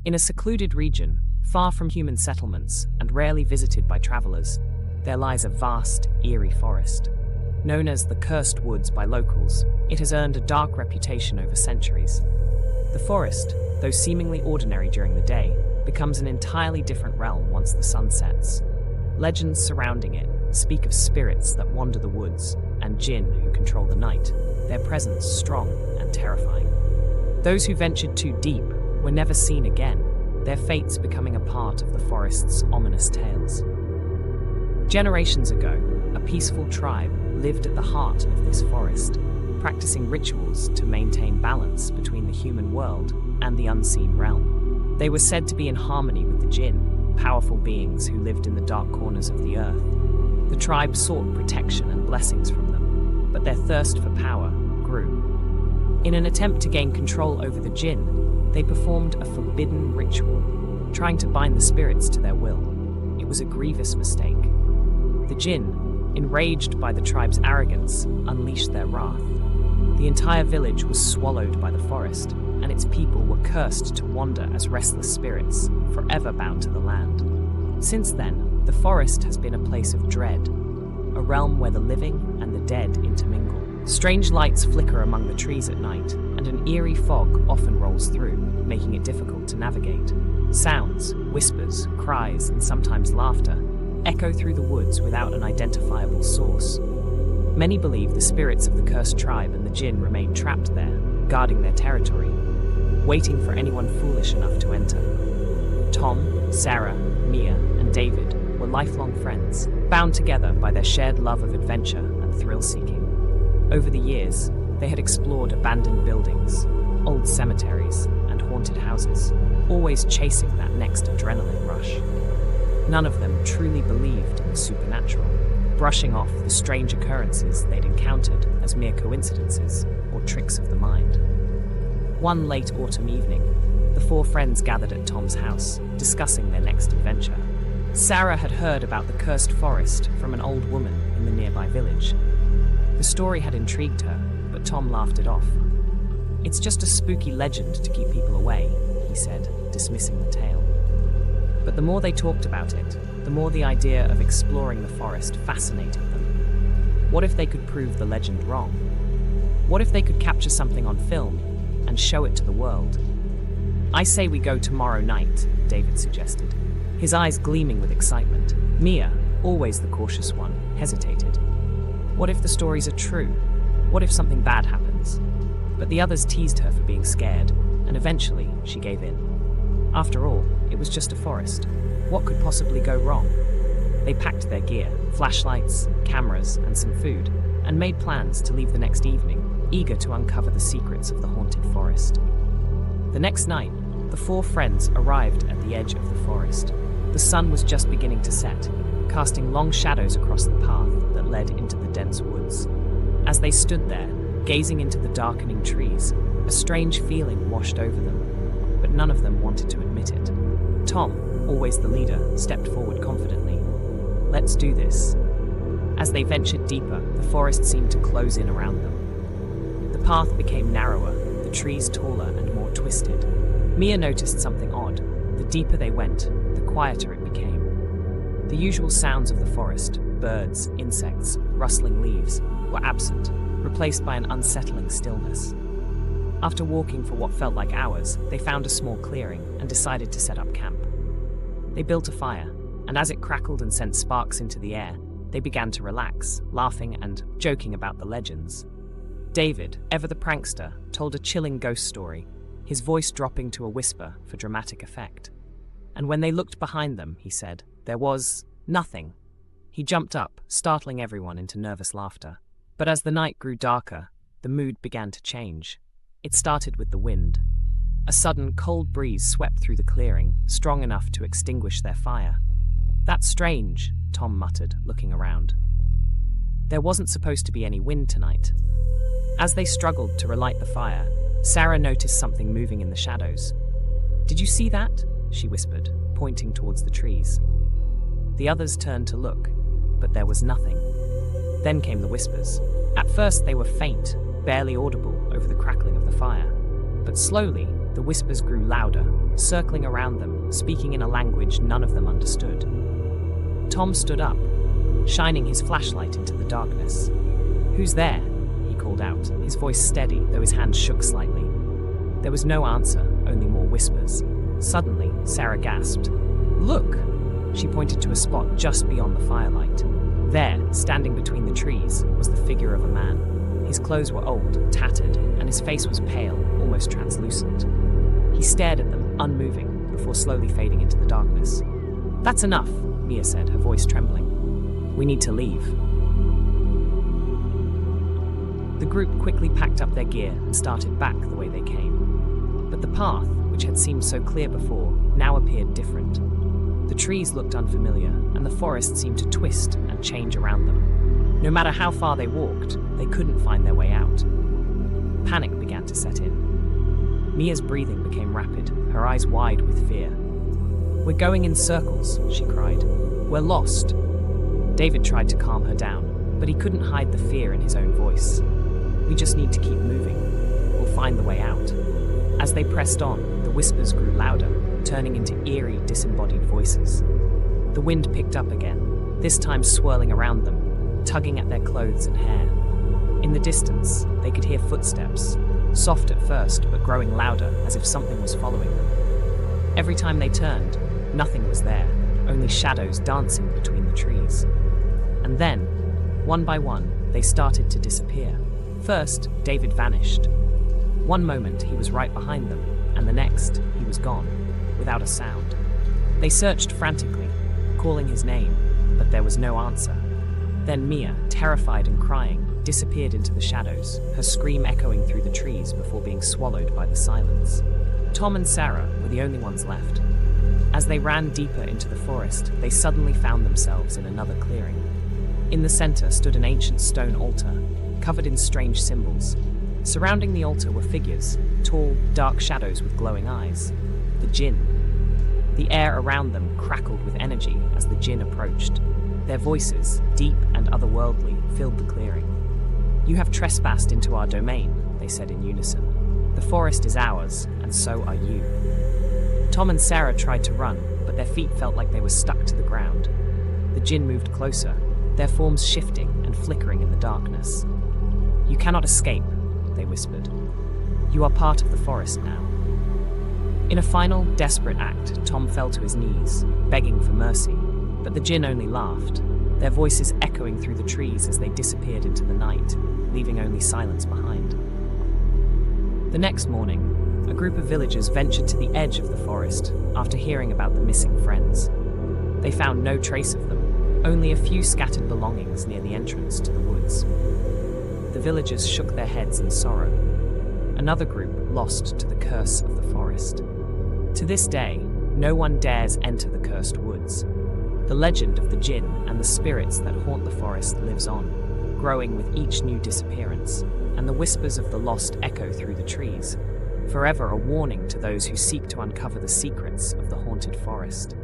In a secluded region, far from human settlements and rarely visited by travelers, there lies a vast, eerie forest. Known as the Cursed Woods by locals, it has earned a dark reputation over centuries. The forest, though seemingly ordinary during the day, becomes an entirely different realm once the sun sets. Legends surrounding it speak of spirits that wander the woods and Jinn who control the night, their presence strong and terrifying. Those who ventured too deep were never seen again, their fates becoming a part of the forest's ominous tales. Generations ago, a peaceful tribe lived at the heart of this forest, practicing rituals to maintain balance between the human world and the unseen realm. They were said to be in harmony with the Jinn, powerful beings who lived in the dark corners of the earth. The tribe sought protection and blessings from them, but their thirst for power grew. In an attempt to gain control over the Jinn, they performed a forbidden ritual, trying to bind the spirits to their will. It was a grievous mistake. The Jinn, enraged by the tribe's arrogance, unleashed their wrath. The entire village was swallowed by the forest, and its people were cursed to wander as restless spirits, forever bound to the land. Since then, the forest has been a place of dread, a realm where the living and the dead intermingle. Strange lights flicker among the trees at night, and an eerie fog often rolls through, making it difficult to navigate. Sounds, whispers, cries, and sometimes laughter echo through the woods without an identifiable source. Many believe the spirits of the cursed tribe and the Jinn remain trapped there, guarding their territory, waiting for anyone foolish enough to enter. Tom, Sarah, Mia, and David were lifelong friends, bound together by their shared love of adventure and thrill-seeking. Over the years, they had explored abandoned buildings, old cemeteries, and haunted houses, always chasing that next adrenaline rush. None of them truly believed in the supernatural, brushing off the strange occurrences they'd encountered as mere coincidences or tricks of the mind. One late autumn evening, the four friends gathered at Tom's house, discussing their next adventure. Sarah had heard about the cursed forest from an old woman in the nearby village. The story had intrigued her, but Tom laughed it off. "It's just a spooky legend to keep people away," he said, dismissing the tale. But the more they talked about it, the more the idea of exploring the forest fascinated them. What if they could prove the legend wrong? What if they could capture something on film and show it to the world? "I say we go tomorrow night," David suggested, his eyes gleaming with excitement. Mia, always the cautious one, hesitated. What if the stories are true? What if something bad happens? But the others teased her for being scared, and eventually she gave in. After all, it was just a forest. What could possibly go wrong? They packed their gear, flashlights, cameras, and some food, and made plans to leave the next evening, eager to uncover the secrets of the haunted forest. The next night, the four friends arrived at the edge of the forest. The sun was just beginning to set, casting long shadows across the path that led into the dense woods. As they stood there, gazing into the darkening trees, a strange feeling washed over them, but none of them wanted to admit it. Tom, always the leader, stepped forward confidently. "Let's do this." As they ventured deeper, the forest seemed to close in around them. The path became narrower, the trees taller and more twisted. Mia noticed something odd. The deeper they went, the quieter it became. The usual sounds of the forest, birds, insects, rustling leaves, were absent, replaced by an unsettling stillness. After walking for what felt like hours, they found a small clearing and decided to set up camp. They built a fire, and as it crackled and sent sparks into the air, they began to relax, laughing and joking about the legends. David, ever the prankster, told a chilling ghost story, his voice dropping to a whisper for dramatic effect. And when they looked behind them, he said, there was nothing. He jumped up, startling everyone into nervous laughter. But as the night grew darker, the mood began to change. It started with the wind. A sudden, cold breeze swept through the clearing, strong enough to extinguish their fire. "That's strange," Tom muttered, looking around. There wasn't supposed to be any wind tonight. As they struggled to relight the fire, Sarah noticed something moving in the shadows. "Did you see that?" she whispered, pointing towards the trees. The others turned to look, but there was nothing. Then came the whispers. At first they were faint, barely audible over the crackling of the fire. But slowly, the the whispers grew louder, circling around them, speaking in a language none of them understood. Tom stood up, shining his flashlight into the darkness. "Who's there?" he called out, his voice steady, though his hand shook slightly. There was no answer, only more whispers. Suddenly, Sarah gasped. "Look!" She pointed to a spot just beyond the firelight. There, standing between the trees, was the figure of a man. His clothes were old, tattered, and his face was pale, almost translucent. He stared at them, unmoving, before slowly fading into the darkness. "That's enough," Mia said, her voice trembling. "We need to leave." The group quickly packed up their gear and started back the way they came. But the path, which had seemed so clear before, now appeared different. The trees looked unfamiliar, and the forest seemed to twist and change around them. No matter how far they walked, they couldn't find their way out. Panic began to set in. Mia's breathing became rapid, her eyes wide with fear. "We're going in circles," she cried. "We're lost." David tried to calm her down, but he couldn't hide the fear in his own voice. "We just need to keep moving. We'll find the way out." As they pressed on, the whispers grew louder, turning into eerie, disembodied voices. The wind picked up again, this time swirling around them, tugging at their clothes and hair. In the distance, they could hear footsteps, soft at first but growing louder as if something was following them. Every time they turned, nothing was there, only shadows dancing between the trees. And then, one by one, they started to disappear. First, David vanished. One moment he was right behind them, and the next he was gone, without a sound. They searched frantically, calling his name, but there was no answer. Then Mia, terrified and crying, disappeared into the shadows, her scream echoing through the trees before being swallowed by the silence. Tom and Sarah were the only ones left. As they ran deeper into the forest, they suddenly found themselves in another clearing. In the center stood an ancient stone altar, covered in strange symbols. Surrounding the altar were figures, tall, dark shadows with glowing eyes. The Jinn. The air around them crackled with energy as the Jinn approached. Their voices, deep and otherworldly, filled the clearing. "You have trespassed into our domain," they said in unison. "The forest is ours, and so are you." Tom and Sarah tried to run, but their feet felt like they were stuck to the ground. The Jinn moved closer, their forms shifting and flickering in the darkness. "You cannot escape," they whispered. "You are part of the forest now." In a final, desperate act, Tom fell to his knees, begging for mercy, but the Jinn only laughed, their voices echoing through the trees as they disappeared into the night, leaving only silence behind. The next morning, a group of villagers ventured to the edge of the forest after hearing about the missing friends. They found no trace of them, only a few scattered belongings near the entrance to the woods. The villagers shook their heads in sorrow. Another group lost to the curse of the forest. To this day, no one dares enter the cursed woods. The legend of the Jinn and the spirits that haunt the forest lives on, growing with each new disappearance, and the whispers of the lost echo through the trees, forever a warning to those who seek to uncover the secrets of the haunted forest.